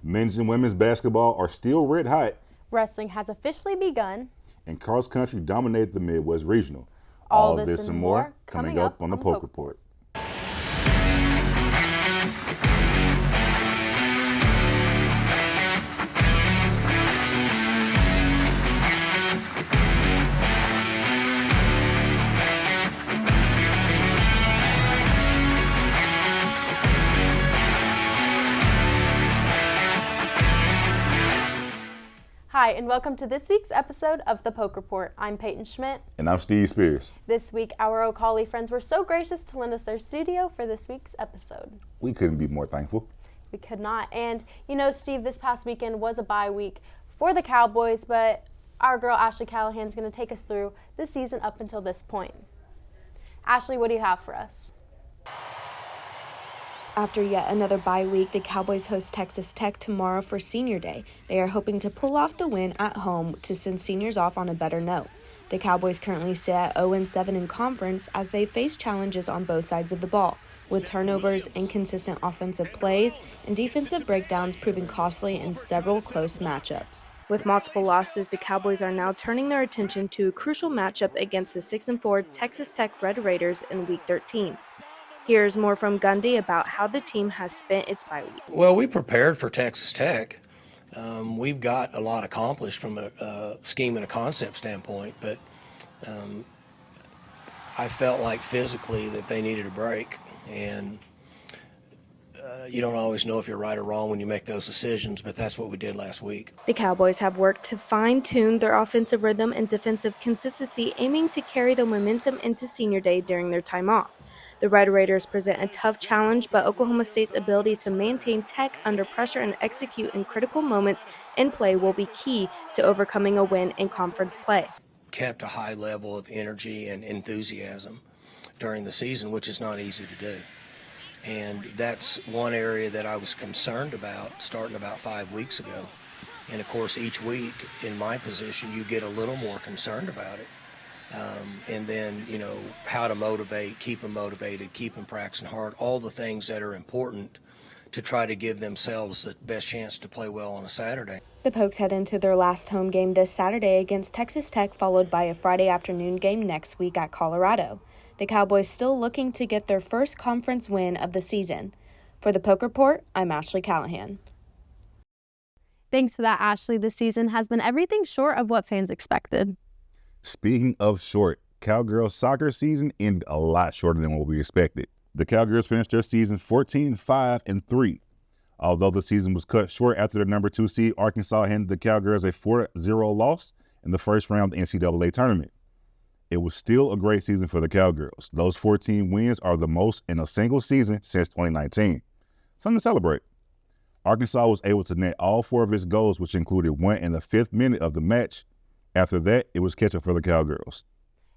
Men's and women's basketball are still red hot. Wrestling has officially begun. And cross country dominated the Midwest Regional. All this and more coming up on the Poke Report. Hi, and welcome to this week's episode of the Poke Report. I'm Peyton Schmidt. And I'm Steve Spears. This week, our O'Cauley friends were so gracious to lend us their studio for this week's episode. We couldn't be more thankful. We could not. And, you know, Steve, this past weekend was a bye week for the Cowboys, but our girl Ashley Callahan is going to take us through the season up until this point. Ashley, what do you have for us? After yet another bye week, the Cowboys host Texas Tech tomorrow for Senior Day. They are hoping to pull off the win at home to send seniors off on a better note. The Cowboys currently sit at 0-7 in conference as they face challenges on both sides of the ball, with turnovers, inconsistent offensive plays, and defensive breakdowns proving costly in several close matchups. With multiple losses, the Cowboys are now turning their attention to a crucial matchup against the 6-4 Texas Tech Red Raiders in Week 13. Here's more from Gundy about how the team has spent its bye week. Well, we prepared for Texas Tech. We've got a lot accomplished from a scheme and a concept standpoint, but I felt like physically that they needed a break, and you don't always know if you're right or wrong when you make those decisions, but that's what we did last week. The Cowboys have worked to fine-tune their offensive rhythm and defensive consistency, aiming to carry the momentum into Senior Day during their time off. The Red Raiders present a tough challenge, but Oklahoma State's ability to maintain Tech under pressure and execute in critical moments in play will be key to overcoming a win in conference play. Kept a high level of energy and enthusiasm during the season, which is not easy to do. And that's one area that I was concerned about starting about 5 weeks ago. And of course, each week in my position, you get a little more concerned about it. And then, you know, how to motivate, keep them motivated, keep them practicing hard, all the things that are important to try to give themselves the best chance to play well on a Saturday. The Pokes head into their last home game this Saturday against Texas Tech, followed by a Friday afternoon game next week at Colorado. The Cowboys still looking to get their first conference win of the season. For the Poke Report, I'm Ashley Callahan. Thanks for that, Ashley. This season has been everything short of what fans expected. Speaking of short, Cowgirl soccer season ended a lot shorter than what we expected. The Cowgirls finished their season 14-5-3. Although the season was cut short after the number 2 seed, Arkansas handed the Cowgirls a 4-0 loss in the first round of the NCAA tournament. It was still a great season for the Cowgirls. Those 14 wins are the most in a single season since 2019. Something to celebrate. Arkansas was able to net all 4 of its goals, which included one in the 5th minute of the match. After that, it was catch-up for the Cowgirls.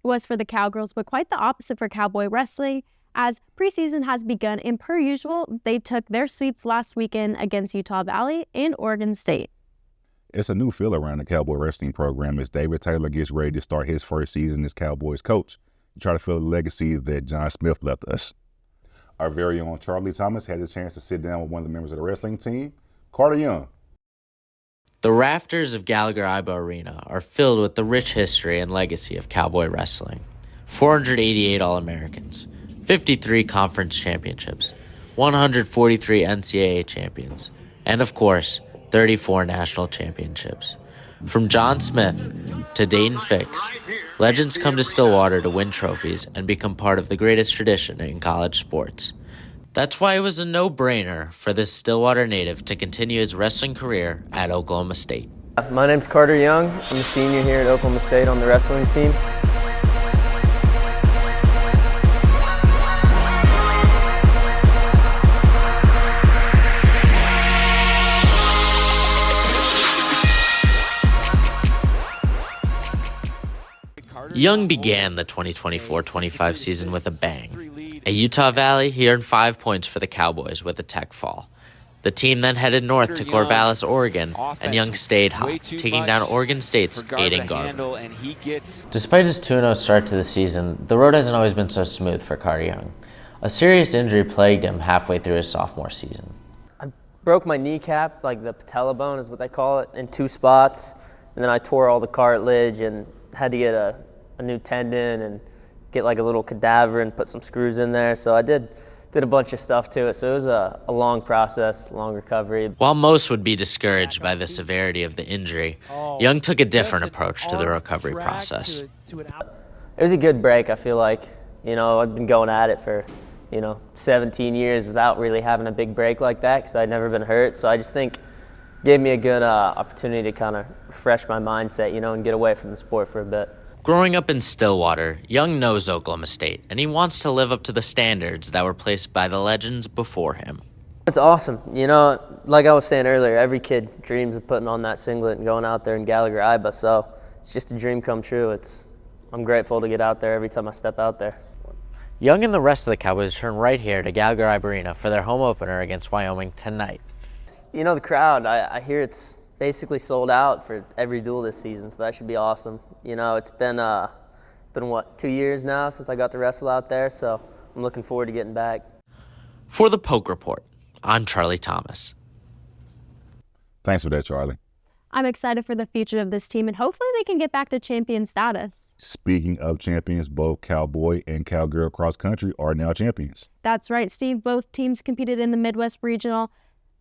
It was for the Cowgirls, but quite the opposite for Cowboy wrestling. As preseason has begun, and per usual, they took their sweeps last weekend against Utah Valley and Oregon State. It's a new feel around the Cowboy wrestling program as David Taylor gets ready to start his first season as Cowboys coach and try to fill the legacy that John Smith left us. Our very own Charlie Thomas had the chance to sit down with one of the members of the wrestling team, Carter Young. The rafters of Gallagher-Iba Arena are filled with the rich history and legacy of Cowboy wrestling. 488 All-Americans, 53 conference championships, 143 NCAA champions, and of course, 34 national championships. From John Smith to Dayton Fix, legends come to Stillwater to win trophies and become part of the greatest tradition in college sports. That's why it was a no-brainer for this Stillwater native to continue his wrestling career at Oklahoma State. My name's Carter Young. I'm a senior here at Oklahoma State on the wrestling team. Young began the 2024-25 season with a bang. At Utah Valley, he earned 5 points for the Cowboys with a tech fall. The team then headed north to Corvallis, Oregon, and Young stayed hot, taking down Oregon State's Aiden Garber. Despite his 2-0 start to the season, the road hasn't always been so smooth for Carter Young. A serious injury plagued him halfway through his sophomore season. Broke my kneecap, like the patella bone is what they call it, in 2 spots. And then I tore all the cartilage and had to get a new tendon and get like a little cadaver and put some screws in there. So I did a bunch of stuff to it. So it was a long process, long recovery. While most would be discouraged by the severity of the injury, Young took a different approach to the recovery process. It was a good break, I feel like. I've been going at it for 17 years without really having a big break like that because I'd never been hurt. So I just think it gave me a good opportunity to kind of refresh my mindset, and get away from the sport for a bit. Growing up in Stillwater, Young knows Oklahoma State, and he wants to live up to the standards that were placed by the legends before him. It's awesome. Like I was saying earlier, every kid dreams of putting on that singlet and going out there in Gallagher-Iba, so it's just a dream come true. I'm grateful to get out there every time I step out there. Young and the rest of the Cowboys turn right here to Gallagher-Iba Arena for their home opener against Wyoming tonight. The crowd, I hear it's basically sold out for every duel this season, so that should be awesome. It's been 2 years now since I got to wrestle out there, so I'm looking forward to getting back. For the Poke Report, I'm Charlie Thomas. Thanks for that, Charlie. I'm excited for the future of this team, and hopefully they can get back to champion status. Speaking of champions, both Cowboy and Cowgirl cross country are now champions. That's right, Steve. Both teams competed in the Midwest Regional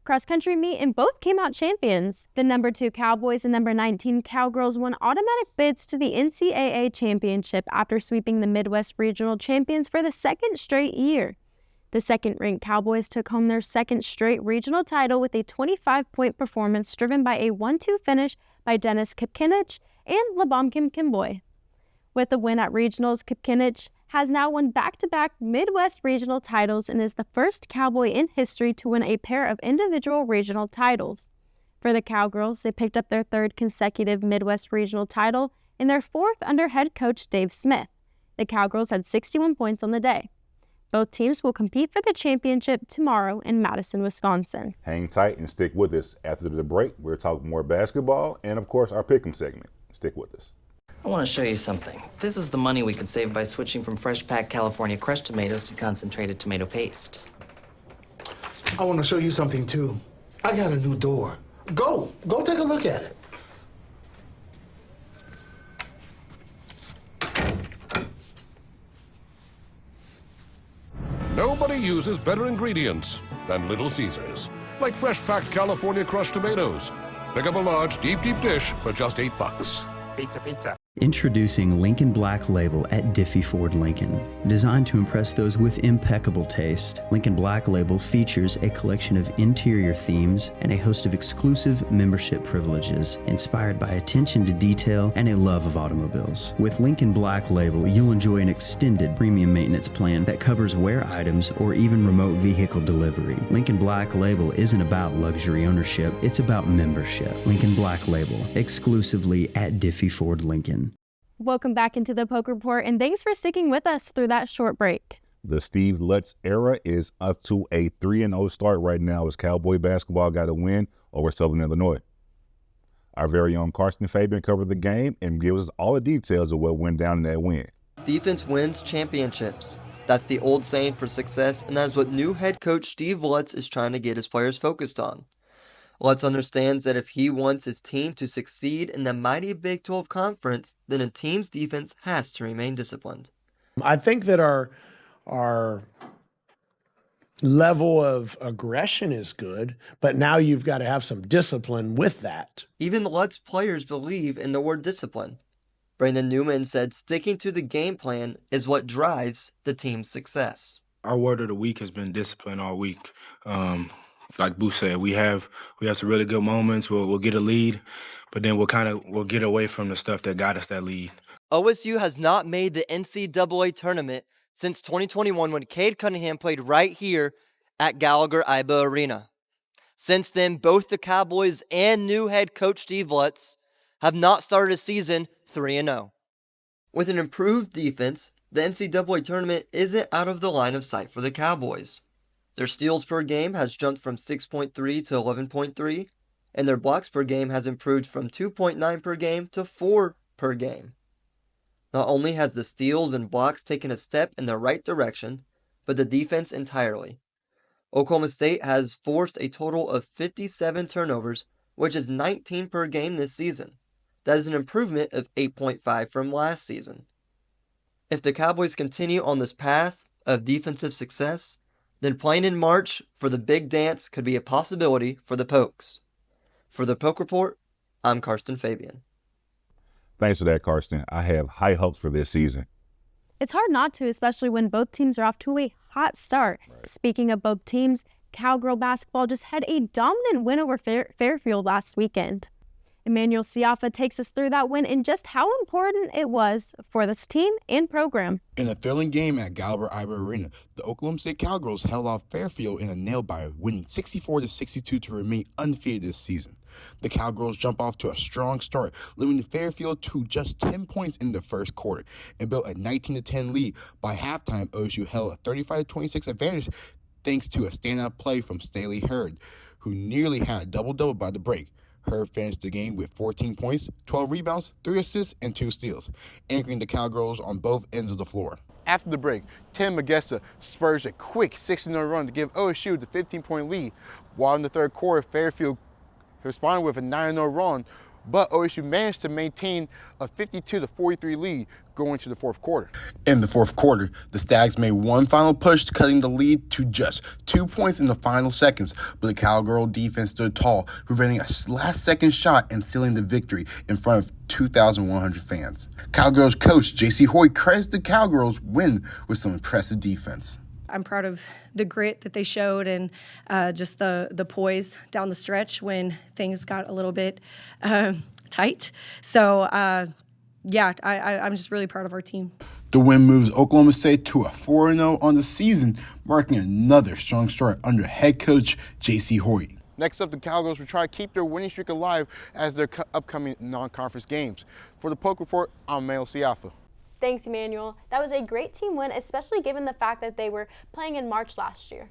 cross country meet and both came out champions. The number 2 Cowboys and number 19 Cowgirls won automatic bids to the NCAA championship after sweeping the Midwest Regional champions for the 2nd straight year. The 2nd-ranked Cowboys took home their 2nd straight regional title with a 25-point performance driven by a 1-2 finish by Dennis Kipkinich and Labomkim Kimboy. With the win at regionals, Kipkinich has now won back-to-back Midwest regional titles and is the first Cowboy in history to win a pair of individual regional titles. For the Cowgirls, they picked up their 3rd consecutive Midwest regional title and their 4th under head coach Dave Smith. The Cowgirls had 61 points on the day. Both teams will compete for the championship tomorrow in Madison, Wisconsin. Hang tight and stick with us. After the break, we'll talk more basketball and, of course, our Pick'em segment. Stick with us. I want to show you something. This is the money we could save by switching from fresh packed California crushed tomatoes to concentrated tomato paste. I want to show you something, too. I got a new door. Go take a look at it. Nobody uses better ingredients than Little Caesars, like fresh packed California crushed tomatoes. Pick up a large, deep dish for just $8. Pizza. Introducing Lincoln Black Label at Diffie Ford Lincoln. Designed to impress those with impeccable taste, Lincoln Black Label features a collection of interior themes and a host of exclusive membership privileges inspired by attention to detail and a love of automobiles. With Lincoln Black Label, you'll enjoy an extended premium maintenance plan that covers wear items or even remote vehicle delivery. Lincoln Black Label isn't about luxury ownership, it's about membership. Lincoln Black Label, exclusively at Diffie Ford Lincoln. Welcome back into the Poke Report, and thanks for sticking with us through that short break. The Steve Lutz era is up to a 3-0 start right now as Cowboy basketball got a win over Southern Illinois. Our very own Carson Fabian covered the game and gives us all the details of what went down in that win. Defense wins championships. That's the old saying for success, and that is what new head coach Steve Lutz is trying to get his players focused on. Lutz understands that if he wants his team to succeed in the mighty Big 12 Conference, then a team's defense has to remain disciplined. I think that our level of aggression is good, but now you've got to have some discipline with that. Even Lutz players believe in the word discipline. Brandon Newman said sticking to the game plan is what drives the team's success. Our word of the week has been discipline all week. Like Boo said, we have some really good moments. We'll get a lead, but then we'll get away from the stuff that got us that lead. OSU has not made the NCAA tournament since 2021 when Cade Cunningham played right here at Gallagher-Iba Arena. Since then, both the Cowboys and new head coach Steve Lutz have not started a season 3-0. With an improved defense, the NCAA tournament isn't out of the line of sight for the Cowboys. Their steals per game has jumped from 6.3 to 11.3, and their blocks per game has improved from 2.9 per game to 4 per game. Not only has the steals and blocks taken a step in the right direction, but the defense entirely. Oklahoma State has forced a total of 57 turnovers, which is 19 per game this season. That is an improvement of 8.5 from last season. If the Cowboys continue on this path of defensive success, then playing in March for the big dance could be a possibility for the Pokes. For the Poke Report, I'm Karsten Fabian. Thanks for that, Karsten. I have high hopes for this season. It's hard not to, especially when both teams are off to a hot start. Right. Speaking of both teams, Cowgirl basketball just had a dominant win over Fairfield last weekend. Emmanuel Siafa takes us through that win and just how important it was for this team and program. In a thrilling game at Gallagher-Iba Arena, the Oklahoma State Cowgirls held off Fairfield in a nail-biter, winning 64-62 to remain undefeated this season. The Cowgirls jump off to a strong start, limiting Fairfield to just 10 points in the first quarter, and built a 19-10 lead. By halftime, OSU held a 35-26 advantage thanks to a standout play from Staley Hurd, who nearly had a double-double by the break. Hurd finished the game with 14 points, 12 rebounds, 3 assists, and 2 steals, anchoring the Cowgirls on both ends of the floor. After the break, Tim Magessa spurs a quick 6-0 run to give OSU the 15-point lead, while in the third quarter, Fairfield responded with a 9-0 run, but OSU managed to maintain a 52-43 lead going to the fourth quarter. In the fourth quarter, the Stags made one final push, cutting the lead to just 2 points in the final seconds, but the Cowgirl defense stood tall, preventing a last-second shot and sealing the victory in front of 2,100 fans. Cowgirls coach J.C. Hoy credits the Cowgirls' win with some impressive defense. I'm proud of the grit that they showed and just the poise down the stretch when things got a little bit tight. So, I'm just really proud of our team. The win moves Oklahoma State to a 4-0 on the season, marking another strong start under head coach J.C. Hoy. Next up, the Cowgirls will try to keep their winning streak alive as their upcoming non-conference games. For the Poke Report, I'm Emmanuel Siafa. Thanks, Emmanuel. That was a great team win, especially given the fact that they were playing in March last year.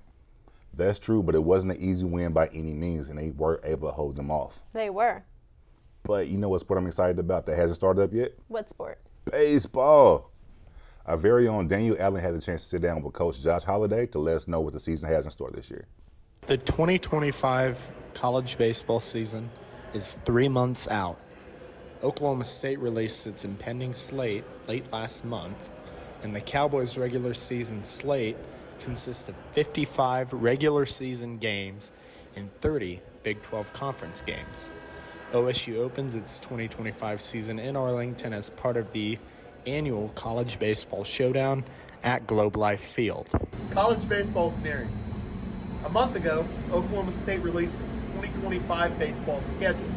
That's true, but it wasn't an easy win by any means, and they were able to hold them off. They were. But you know what sport I'm excited about that hasn't started up yet? What sport? Baseball. Our very own Daniel Allen had a chance to sit down with Coach Josh Holliday to let us know what the season has in store this year. The 2025 college baseball season is 3 months out. Oklahoma State released its impending slate late last month, and the Cowboys' regular season slate consists of 55 regular season games and 30 Big 12 conference games. OSU opens its 2025 season in Arlington as part of the annual College Baseball Showdown at Globe Life Field. College baseball is nearing. A month ago, Oklahoma State released its 2025 baseball schedule.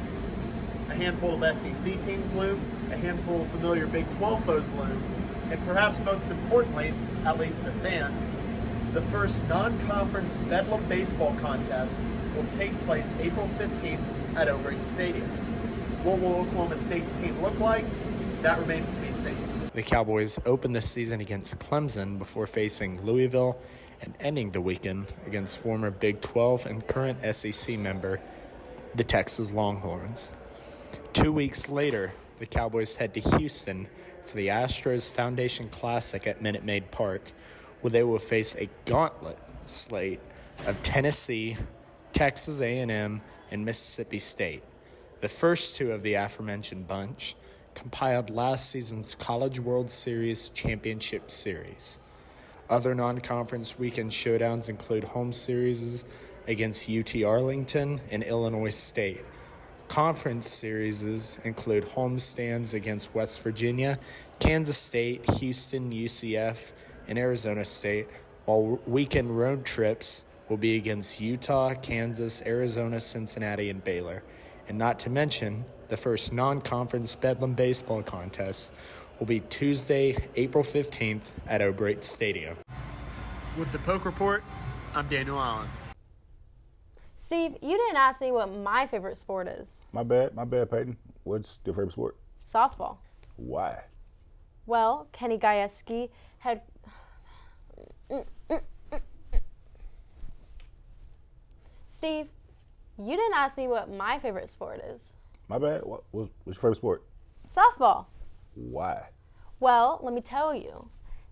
A handful of SEC teams loom, a handful of familiar Big 12 foes loom, and perhaps most importantly, at least to fans, the first non-conference Bedlam baseball contest will take place April 15th at O'Brien Stadium. What will Oklahoma State's team look like? That remains to be seen. The Cowboys open the season against Clemson before facing Louisville and ending the weekend against former Big 12 and current SEC member, the Texas Longhorns. 2 weeks later, the Cowboys head to Houston for the Astros Foundation Classic at Minute Maid Park, where they will face a gauntlet slate of Tennessee, Texas A&M, and Mississippi State. The first two of the aforementioned bunch compiled last season's College World Series Championship Series. Other non-conference weekend showdowns include home series against UT Arlington and Illinois State. Conference series include homestands against West Virginia, Kansas State, Houston, UCF, and Arizona State, while weekend road trips will be against Utah, Kansas, Arizona, Cincinnati, and Baylor. And not to mention, the first non-conference Bedlam baseball contest will be Tuesday, April 15th at O'Brien Stadium. With the Poke Report, I'm Daniel Allen. Steve, you didn't ask me what my favorite sport is. My bad, Peyton. What's your favorite sport? Softball. Why? Well, Kenny Gajewski had... Steve, you didn't ask me what my favorite sport is. My bad. What's your favorite sport? Softball. Why? Well, let me tell you.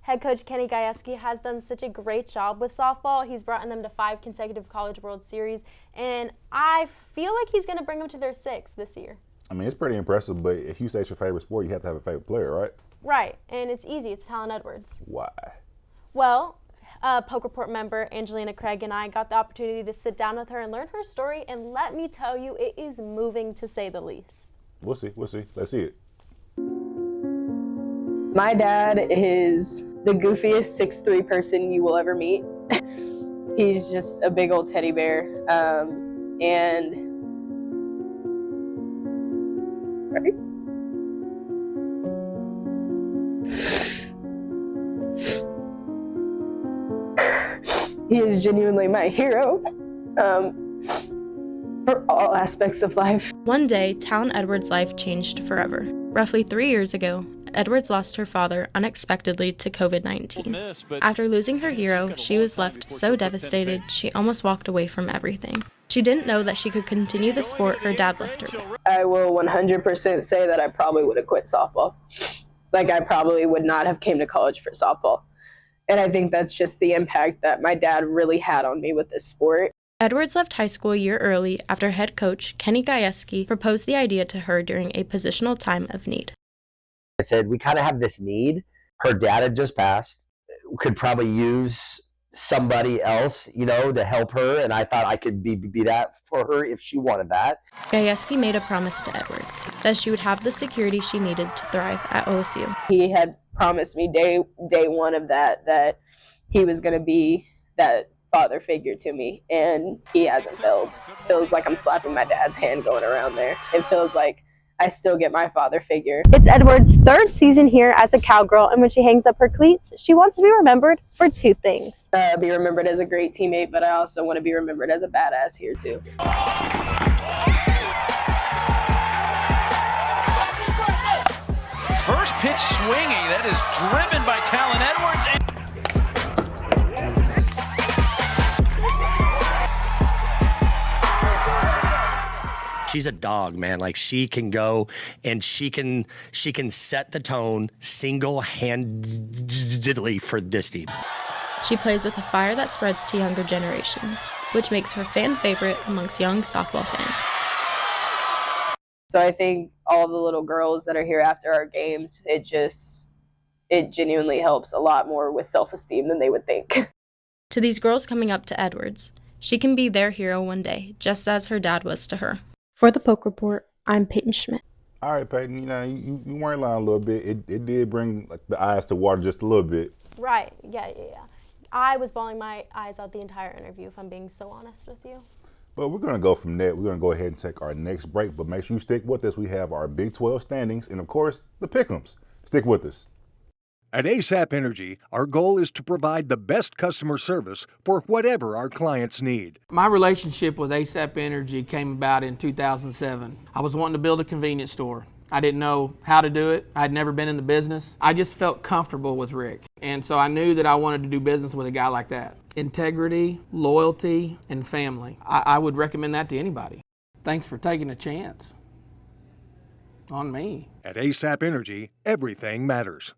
Head coach Kenny Gajewski has done such a great job with softball. He's brought them to 5 consecutive College World Series, and I feel like he's going to bring them to their 6th this year. I mean, it's pretty impressive, but if you say it's your favorite sport, you have to have a favorite player, right? Right, and it's easy. It's Talon Edwards. Why? Well, Poke Report member Angelina Craig and I got the opportunity to sit down with her and learn her story, and let me tell you, it is moving to say the least. We'll see. Let's see it. My dad is the goofiest 6'3" person you will ever meet. He's just a big old teddy bear. And ready? He is genuinely my hero for all aspects of life. One day, Talon Edwards' life changed forever. Roughly 3 years ago, Edwards lost her father unexpectedly to COVID-19. After losing her hero, she was left so devastated she almost walked away from everything. She didn't know that she could continue the sport her dad left her with. I will 100% say that I probably would have quit softball. Like, I probably would not have came to college for softball. And I think that's just the impact that my dad really had on me with this sport. Edwards left high school a year early after head coach Kenny Gajewski proposed the idea to her during a positional time of need. I said, we kind of have this need. Her dad had just passed, could probably use somebody else, to help her. And I thought I could be that for her if she wanted that. Gajewski made a promise to Edwards that she would have the security she needed to thrive at OSU. He had promised me day one of that he was going to be that father figure to me, and he hasn't failed. Feels like I'm slapping my dad's hand going around there. It feels like I still get my father figure. It's Edwards' 3rd season here as a Cowgirl, and when she hangs up her cleats, she wants to be remembered for 2 things. Be remembered as a great teammate, but I also want to be remembered as a badass here too. First pitch swinging, that is driven by Talon Edwards. She's a dog, man. Like, she can go and she can set the tone single-handedly for this team. She plays with a fire that spreads to younger generations, which makes her fan favorite amongst young softball fans. So I think all the little girls that are here after our games, it genuinely helps a lot more with self-esteem than they would think. To these girls coming up to Edwards, she can be their hero one day, just as her dad was to her. For the Poke Report, I'm Peyton Schmidt. All right, Peyton, you weren't lying a little bit. It did bring the eyes to water just a little bit. Right, yeah. I was bawling my eyes out the entire interview, if I'm being so honest with you. But we're going to go from there. We're going to go ahead and take our next break, but make sure you stick with us. We have our Big 12 standings and, of course, the Pick'ems. Stick with us. At ASAP Energy, our goal is to provide the best customer service for whatever our clients need. My relationship with ASAP Energy came about in 2007. I was wanting to build a convenience store. I didn't know how to do it. I'd never been in the business. I just felt comfortable with Rick. And so I knew that I wanted to do business with a guy like that. Integrity, loyalty, and family. I would recommend that to anybody. Thanks for taking a chance on me. At ASAP Energy, everything matters.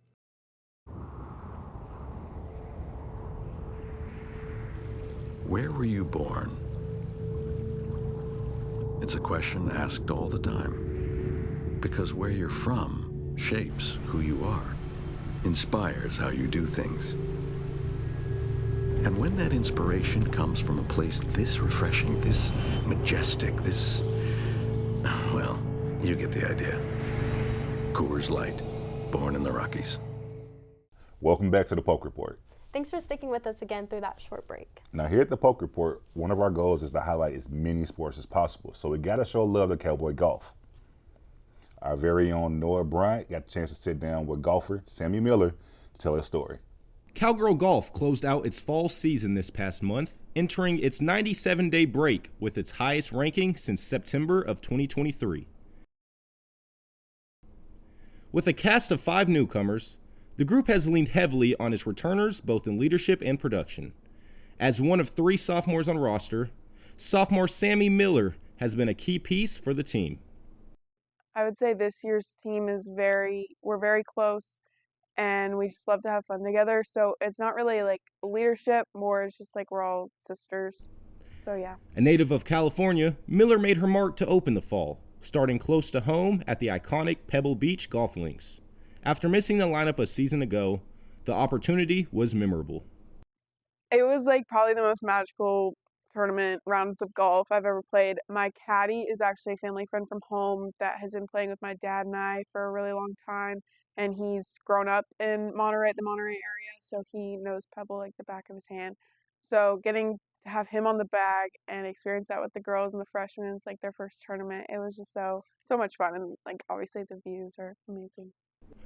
Where were you born? It's a question asked all the time. Because where you're from shapes who you are, inspires how you do things. And when that inspiration comes from a place this refreshing, this majestic, well, you get the idea. Coors Light, born in the Rockies. Welcome back to the Poke Report. Thanks for sticking with us again through that short break. Now, here at the Poke Report, one of our goals is to highlight as many sports as possible. So we got to show love to Cowboy golf. Our very own Noah Bryant got the chance to sit down with golfer Sammy Miller to tell his story. Cowgirl Golf closed out its fall season this past month, entering its 97-day break with its highest ranking since September of 2023. With a cast of 5 newcomers, the group has leaned heavily on its returners both in leadership and production. As one of 3 sophomores on roster, sophomore Sammy Miller has been a key piece for the team. I would say this year's team is we're very close, and we just love to have fun together. So it's not really like leadership, more it's just like we're all sisters. So yeah. A native of California, Miller made her mark to open the fall, starting close to home at the iconic Pebble Beach golf links. After missing the lineup a season ago, the opportunity was memorable. It was like probably the most magical tournament rounds of golf I've ever played. My caddy is actually a family friend from home that has been playing with my dad and I for a really long time, and he's grown up in Monterey, the Monterey area, so he knows Pebble like the back of his hand. So getting to have him on the bag and experience that with the girls and the freshmen, it's like their first tournament. It was just so much fun, and like obviously the views are amazing.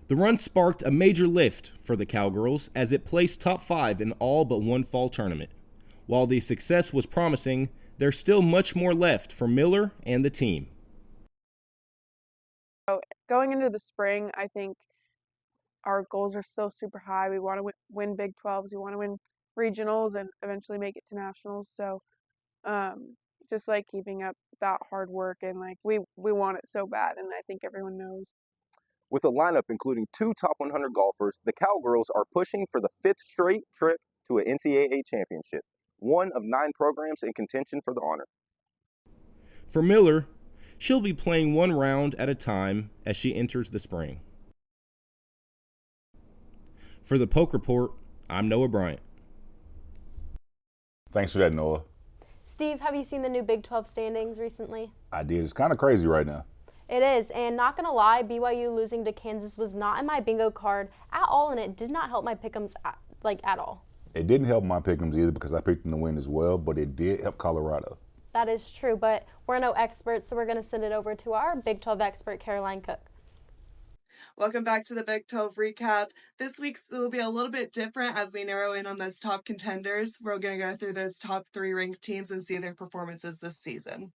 The run sparked a major lift for the Cowgirls as it placed top 5 in all but one fall tournament. While the success was promising, there's still much more left for Miller and the team. So going into the spring, I think our goals are still super high. We want to win Big 12s. We want to win regionals and eventually make it to nationals. So just like keeping up that hard work, and like we want it so bad, and I think everyone knows. With a lineup including 2 top 100 golfers, the Cowgirls are pushing for the 5th straight trip to an NCAA championship, one of 9 programs in contention for the honor. For Miller, she'll be playing one round at a time as she enters the spring. For the Poke Report, I'm Noah Bryant. Thanks for that, Noah. Steve, have you seen the new Big 12 standings recently? I did. It's kind of crazy right now. It is, and not going to lie, BYU losing to Kansas was not in my bingo card at all, and it did not help my pick'ems at all. It didn't help my pick'ems either because I picked them to win as well, but it did help Colorado. That is true, but we're no experts, so we're going to send it over to our Big 12 expert, Caroline Cook. Welcome back to the Big 12 recap. This week's will be a little bit different as we narrow in on those top contenders. We're going to go through those top 3 ranked teams and see their performances this season.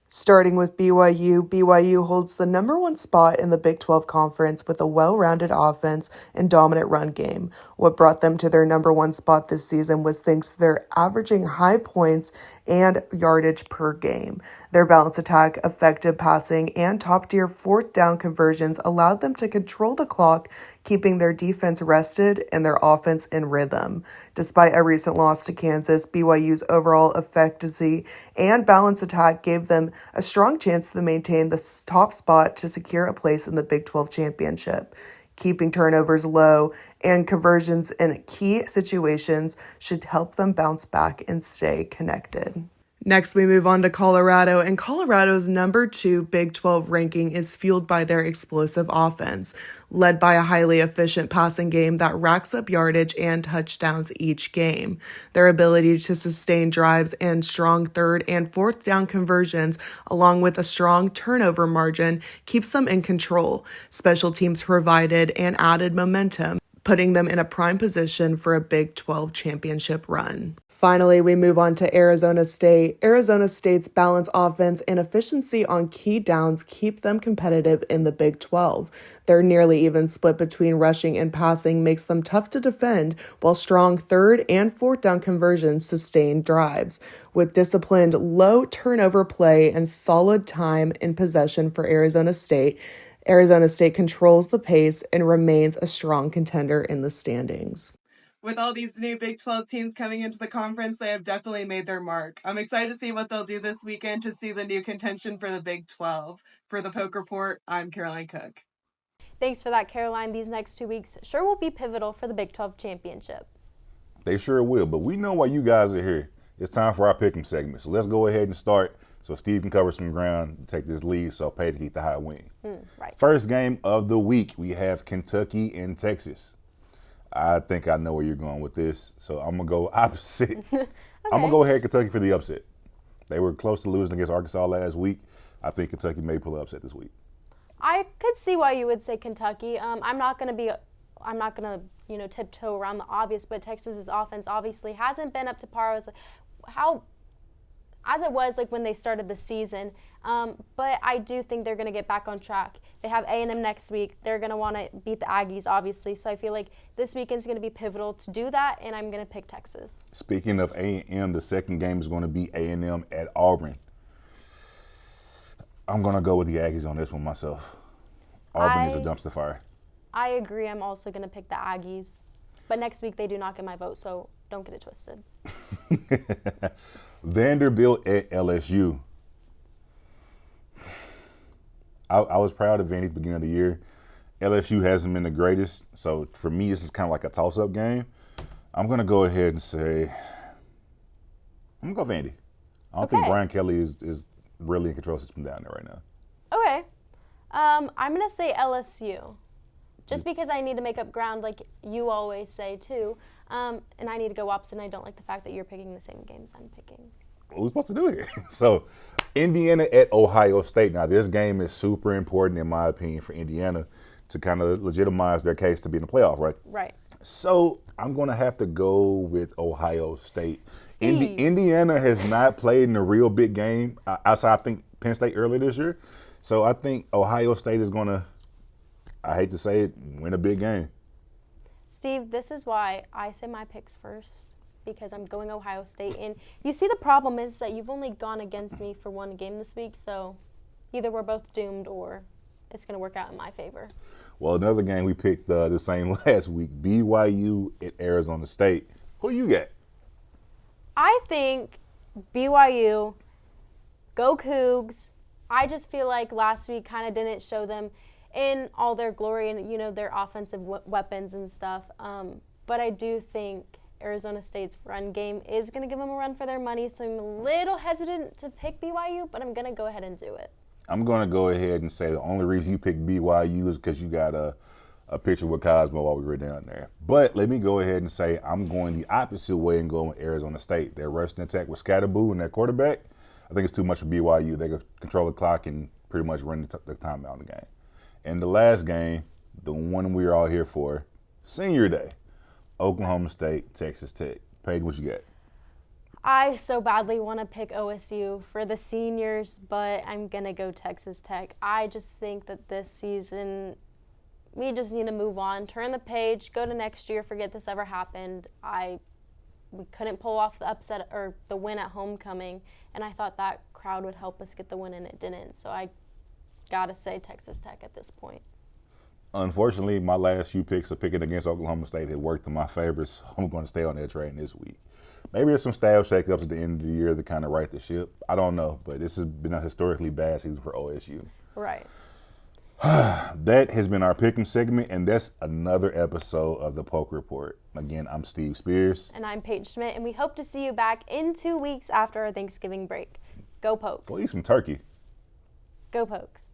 Starting with BYU, BYU holds the number 1 spot in the Big 12 Conference with a well-rounded offense and dominant run game. What brought them to their number 1 spot this season was thanks to their averaging high points and yardage per game. Their balanced attack, effective passing, and top-tier 4th down conversions allowed them to control the clock, keeping their defense rested and their offense in rhythm. Despite a recent loss to Kansas, BYU's overall efficiency and balanced attack gave them a strong chance to maintain the top spot to secure a place in the Big 12 championship. Keeping turnovers low and conversions in key situations should help them bounce back and stay connected. Next, we move on to Colorado, and Colorado's number 2 Big 12 ranking is fueled by their explosive offense, led by a highly efficient passing game that racks up yardage and touchdowns each game. Their ability to sustain drives and strong 3rd and 4th down conversions, along with a strong turnover margin, keeps them in control. Special teams provided and added momentum, putting them in a prime position for a Big 12 championship run. Finally, we move on to Arizona State. Arizona State's balanced offense and efficiency on key downs keep them competitive in the Big 12. Their nearly even split between rushing and passing makes them tough to defend, while strong 3rd and 4th down conversions sustain drives. With disciplined, low turnover play and solid time in possession for Arizona State controls the pace and remains a strong contender in the standings. With all these new Big 12 teams coming into the conference, they have definitely made their mark. I'm excited to see what they'll do this weekend to see the new contention for the Big 12. For the Poke Report, I'm Caroline Cook. Thanks for that, Caroline. These next 2 weeks sure will be pivotal for the Big 12 championship. They sure will, but we know why you guys are here. It's time for our pick'em segment. So let's go ahead and start so Steve can cover some ground and take this lead so Peyton can keep the high win. Right. First game of the week, we have Kentucky and Texas. I think I know where you're going with this, so I'm going to go opposite. Okay. I'm going to go ahead Kentucky for the upset. They were close to losing against Arkansas last week. I think Kentucky may pull the upset this week. I could see why you would say Kentucky. I'm not going to tiptoe around the obvious, but Texas's offense obviously hasn't been up to par as it was like when they started the season. But I do think they're going to get back on track. They have A&M next week. They're going to want to beat the Aggies, obviously. So I feel like this weekend's going to be pivotal to do that, and I'm going to pick Texas. Speaking of A&M, the second game is going to be A&M at Auburn. I'm going to go with the Aggies on this one myself. Auburn is a dumpster fire. I agree. I'm also going to pick the Aggies. But next week they do not get my vote, so don't get it twisted. Vanderbilt at LSU. I was proud of Vandy at the beginning of the year. LSU hasn't been the greatest, so for me, this is kind of like a toss-up game. I'm going to go ahead and say, I'm going to go Vandy. I don't think Brian Kelly is really in control of the system down there right now. Okay. I'm going to say LSU. Just because I need to make up ground like you always say, too. And I need to go opposite, and I don't like the fact that you're picking the same games I'm picking. What are we supposed to do here? So, Indiana at Ohio State. Now, this game is super important, in my opinion, for Indiana to kind of legitimize their case to be in the playoff, right? Right. So, I'm going to have to go with Ohio State. Indiana has not played in a real big game outside, I think, Penn State earlier this year. So, I think Ohio State is going to, I hate to say it, win a big game. Steve, this is why I say my picks first, because I'm going Ohio State. And you see, the problem is that you've only gone against me for one game this week, so either we're both doomed or it's going to work out in my favor. Well, another game we picked the same last week, BYU at Arizona State. Who you got? I think BYU, go Cougs. I just feel like last week kind of didn't show them in all their glory and, you know, their offensive weapons and stuff. But I do think Arizona State's run game is going to give them a run for their money, so I'm a little hesitant to pick BYU, but I'm going to go ahead and do it. I'm going to go ahead and say the only reason you picked BYU is because you got a picture with Cosmo while we were down there. But let me go ahead and say I'm going the opposite way and going with Arizona State. Their rushing attack with Scatterboo and their quarterback, I think it's too much for BYU. They can control the clock and pretty much run the time out of the game. And the last game, the one we are all here for, Senior Day, Oklahoma State, Texas Tech. Peyton, what you got? I so badly want to pick OSU for the seniors, but I'm going to go Texas Tech. I just think that this season, we just need to move on, turn the page, go to next year, forget this ever happened. We couldn't pull off the upset or the win at homecoming, and I thought that crowd would help us get the win, and it didn't. So I got to say Texas Tech at this point. Unfortunately, my last few picks of picking against Oklahoma State had worked in my favor, so I'm going to stay on that train this week. Maybe there's some staff shakeups at the end of the year to kind of right the ship. I don't know, but this has been a historically bad season for OSU. Right. That has been our pick'em segment, and that's another episode of the Poke Report. Again, I'm Steve Spears. And I'm Peyton Schmidt, and we hope to see you back in 2 weeks after our Thanksgiving break. Go Pokes. Go eat some turkey. Go Pokes.